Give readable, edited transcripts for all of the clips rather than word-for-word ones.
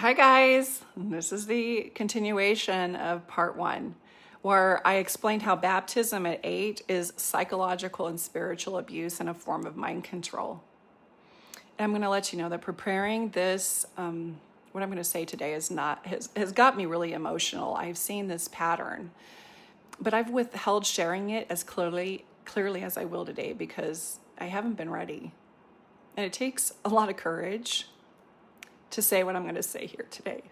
Hi guys, this is the continuation of part one, where I explained how baptism at 8 is psychological and spiritual abuse and a form of mind control. And I'm going to let you know that preparing this, what I'm going to say today has got me really emotional. I've seen this pattern, but I've withheld sharing it as clearly as I will today because I haven't been ready. And it takes a lot of courage to say what I'm going to say here today.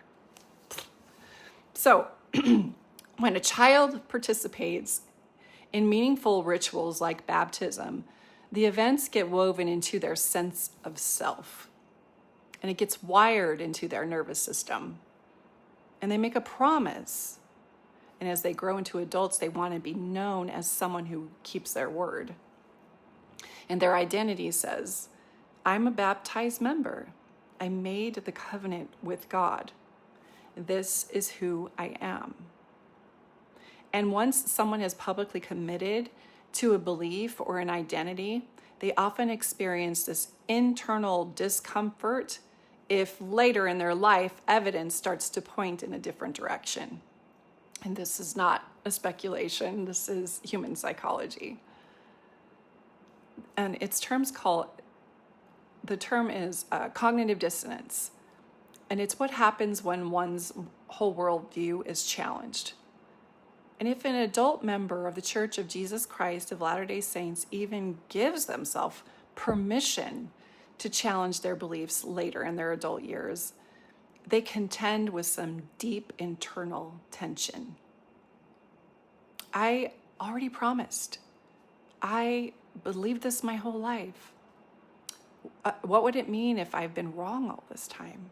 So, when a child participates in meaningful rituals like baptism, the events get woven into their sense of self, and it gets wired into their nervous system. And they make a promise. And as they grow into adults, they want to be known as someone who keeps their word. And their identity says, I'm a baptized member. I made the covenant with God. This is who I am. And once someone has publicly committed to a belief or an identity, they often experience this internal discomfort if later in their life evidence starts to point in a different direction. And this is not a speculation, this is human psychology. And the term is cognitive dissonance. And it's what happens when one's whole worldview is challenged. And if an adult member of the Church of Jesus Christ of Latter-day Saints even gives themselves permission to challenge their beliefs later in their adult years, they contend with some deep internal tension. I already promised. I believed this my whole life. What would it mean if I've been wrong all this time?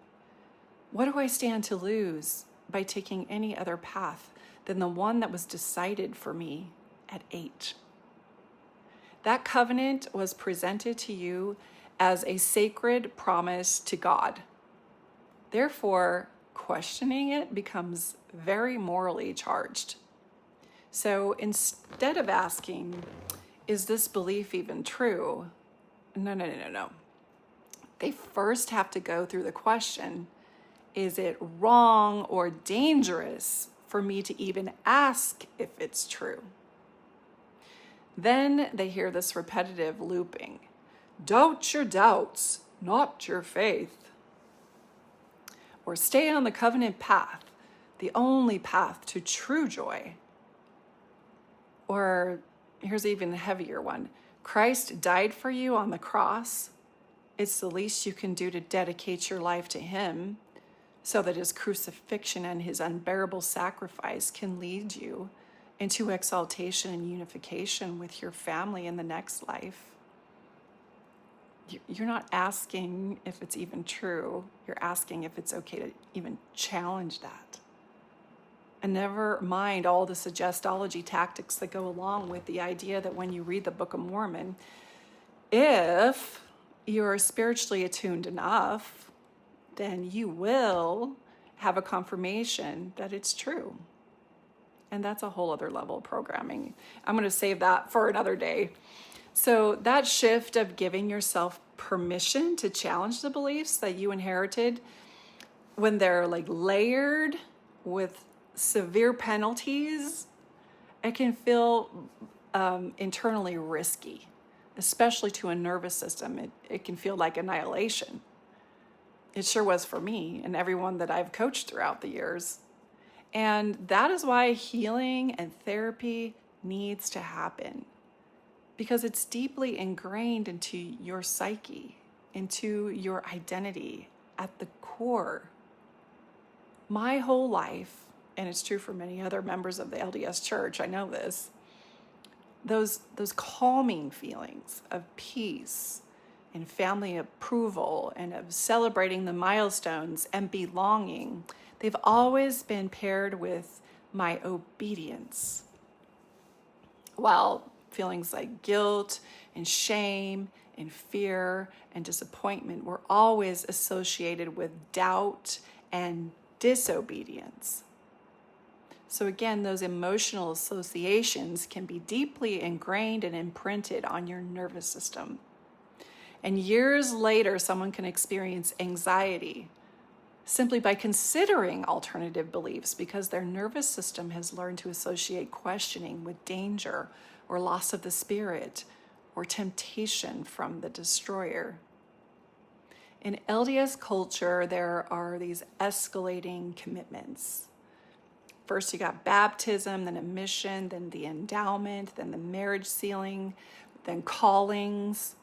What do I stand to lose by taking any other path than the one that was decided for me at 8? That covenant was presented to you as a sacred promise to God. Therefore, questioning it becomes very morally charged. So instead of asking, is this belief even true? No. They first have to go through the question, is it wrong or dangerous for me to even ask if it's true? Then they hear this repetitive looping. Doubt your doubts, not your faith. Or stay on the covenant path, the only path to true joy. Or here's an even heavier one. Christ died for you on the cross. It's the least you can do to dedicate your life to him so that his crucifixion and his unbearable sacrifice can lead you into exaltation and unification with your family in the next life. You're not asking if it's even true. You're asking if it's okay to even challenge that. And never mind all the suggestology tactics that go along with the idea that when you read the Book of Mormon, if you're spiritually attuned enough, then you will have a confirmation that it's true. And that's a whole other level of programming. I'm going to save that for another day. So that shift of giving yourself permission to challenge the beliefs that you inherited, when they're like layered with severe penalties, it can feel internally risky, especially to a nervous system. It can feel like annihilation. It sure was for me and everyone that I've coached throughout the years. And that is why healing and therapy needs to happen, because it's deeply ingrained into your psyche, into your identity at the core. My whole life, and it's true for many other members of the LDS Church, I know this, those calming feelings of peace and family approval and of celebrating the milestones and belonging, they've always been paired with my obedience. While feelings like guilt and shame and fear and disappointment were always associated with doubt and disobedience. So again, those emotional associations can be deeply ingrained and imprinted on your nervous system. And years later, someone can experience anxiety, simply by considering alternative beliefs because their nervous system has learned to associate questioning with danger or loss of the spirit or temptation from the destroyer. In LDS culture, there are these escalating commitments. First, you got baptism, then a mission, then the endowment, then the marriage sealing, then callings.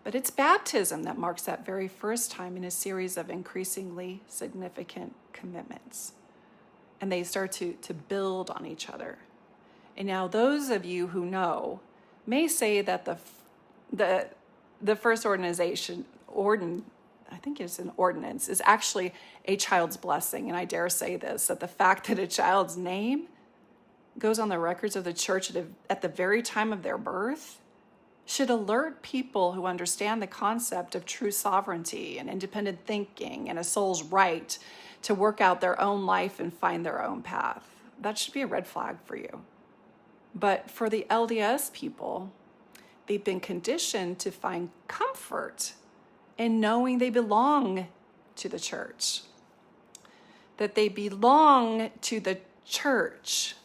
But it's baptism that marks that very first time in a series of increasingly significant commitments. And they start to build on each other. And now those of you who know may say that the first I think it's an ordinance, is actually a child's blessing. And I dare say this, that the fact that a child's name goes on the records of the church at the very time of their birth should alert people who understand the concept of true sovereignty and independent thinking and a soul's right to work out their own life and find their own path. That should be a red flag for you. But for the LDS people, they've been conditioned to find comfort in knowing they belong to the church, that they belong to the church,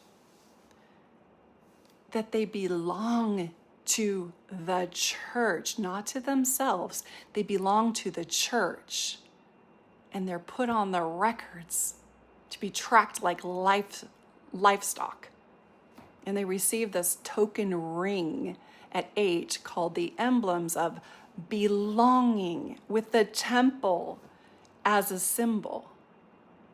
that they belong to the church, not to themselves. They belong to the church, and they're put on the records to be tracked like livestock. And they receive this token ring at 8 called the emblems of belonging, with the temple as a symbol.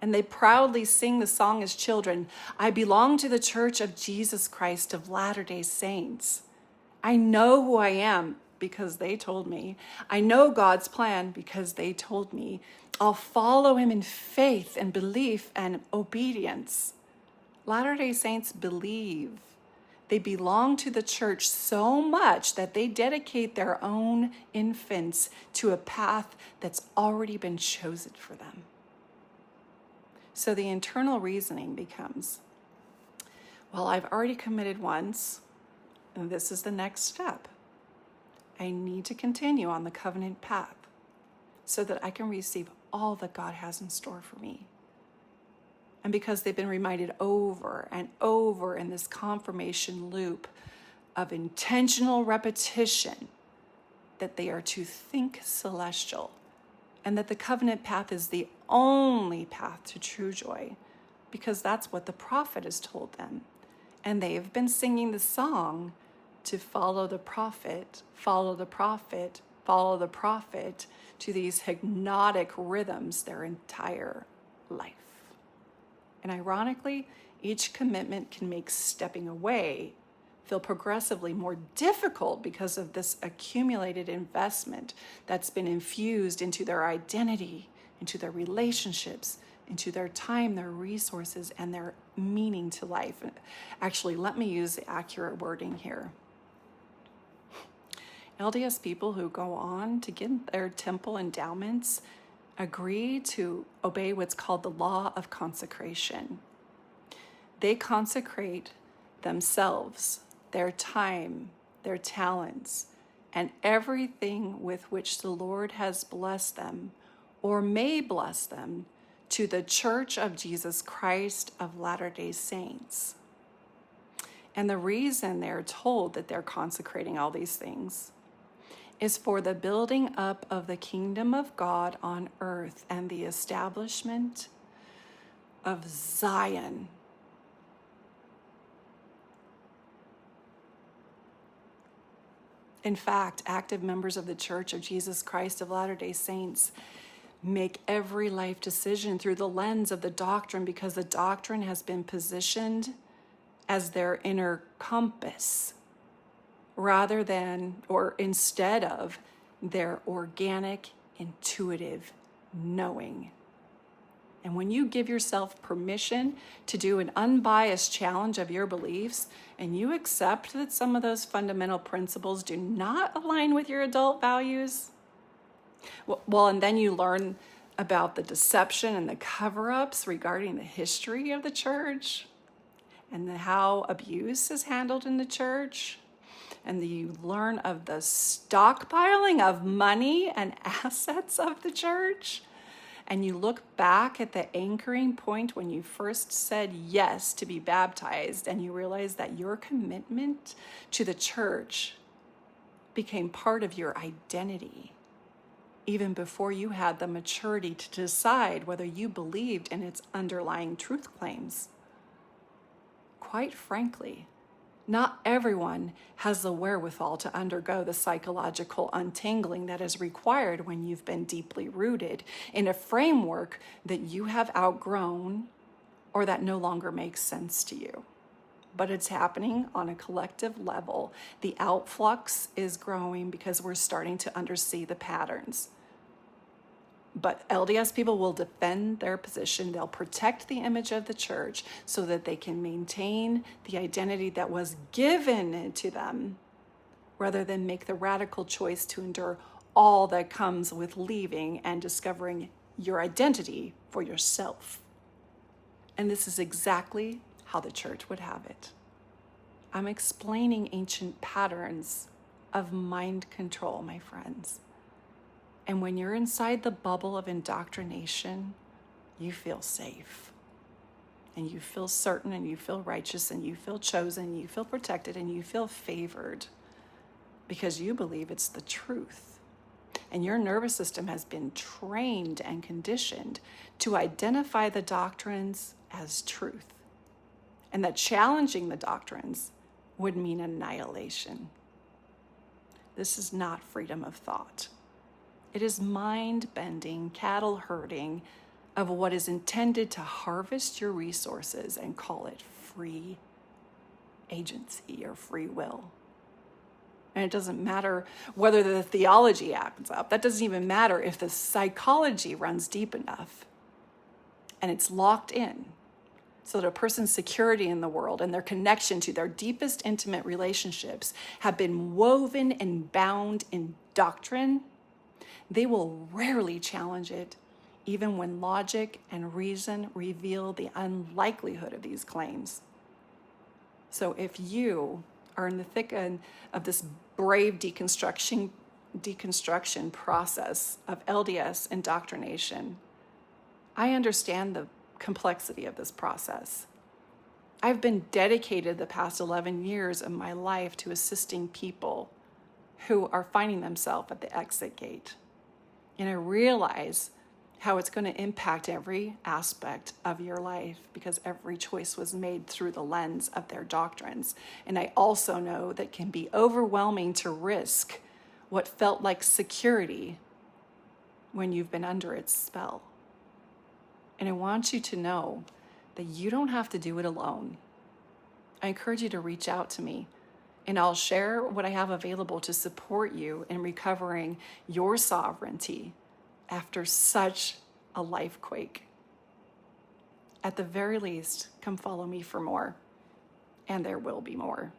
And they proudly sing the song as children, I belong to the Church of Jesus Christ of Latter-day Saints. I know who I am because they told me. I know God's plan because they told me. I'll follow him in faith and belief and obedience. Latter-day Saints believe. They belong to the church so much that they dedicate their own infants to a path that's already been chosen for them. So the internal reasoning becomes, well, I've already committed once, and this is the next step. I need to continue on the covenant path so that I can receive all that God has in store for me. And because they've been reminded over and over in this confirmation loop of intentional repetition that they are to think celestial and that the covenant path is the only path to true joy, because that's what the prophet has told them. And they have been singing the song to follow the prophet, follow the prophet, follow the prophet to these hypnotic rhythms their entire life. And ironically, each commitment can make stepping away feel progressively more difficult because of this accumulated investment that's been infused into their identity, into their relationships, into their time, their resources, and their meaning to life. Actually, let me use the accurate wording here. LDS people who go on to get their temple endowments agree to obey what's called the law of consecration. They consecrate themselves, their time, their talents, and everything with which the Lord has blessed them or may bless them to the Church of Jesus Christ of Latter-day Saints. And the reason they're told that they're consecrating all these things is for the building up of the kingdom of God on earth and the establishment of Zion. In fact, active members of the Church of Jesus Christ of Latter-day Saints make every life decision through the lens of the doctrine because the doctrine has been positioned as their inner compass, rather than or instead of their organic, intuitive knowing. And when you give yourself permission to do an unbiased challenge of your beliefs, and you accept that some of those fundamental principles do not align with your adult values, well, and then you learn about the deception and the cover-ups regarding the history of the church and how abuse is handled in the church, and you learn of the stockpiling of money and assets of the church, and you look back at the anchoring point when you first said yes to be baptized, and you realize that your commitment to the church became part of your identity, even before you had the maturity to decide whether you believed in its underlying truth claims. Quite frankly, not everyone has the wherewithal to undergo the psychological untangling that is required when you've been deeply rooted in a framework that you have outgrown or that no longer makes sense to you. But it's happening on a collective level. The outflux is growing because we're starting to undersee the patterns. But LDS people will defend their position. They'll protect the image of the church so that they can maintain the identity that was given to them, rather than make the radical choice to endure all that comes with leaving and discovering your identity for yourself. And this is exactly how the church would have it. I'm explaining ancient patterns of mind control, my friends. And when you're inside the bubble of indoctrination, you feel safe. And you feel certain, and you feel righteous, and you feel chosen, and you feel protected, and you feel favored because you believe it's the truth. And your nervous system has been trained and conditioned to identify the doctrines as truth, and that challenging the doctrines would mean annihilation. This is not freedom of thought. It is mind-bending, cattle herding of what is intended to harvest your resources and call it free agency or free will. And it doesn't matter whether the theology adds up. That doesn't even matter if the psychology runs deep enough and it's locked in so that a person's security in the world and their connection to their deepest intimate relationships have been woven and bound in doctrine. They will rarely challenge it, even when logic and reason reveal the unlikelihood of these claims. So if you are in the thick end of this brave deconstruction process of LDS indoctrination, I understand the complexity of this process. I've been dedicated the past 11 years of my life to assisting people who are finding themselves at the exit gate. And I realize how it's going to impact every aspect of your life because every choice was made through the lens of their doctrines. And I also know that it can be overwhelming to risk what felt like security when you've been under its spell. And I want you to know that you don't have to do it alone. I encourage you to reach out to me, and I'll share what I have available to support you in recovering your sovereignty after such a life quake. At the very least, come follow me for more, and there will be more.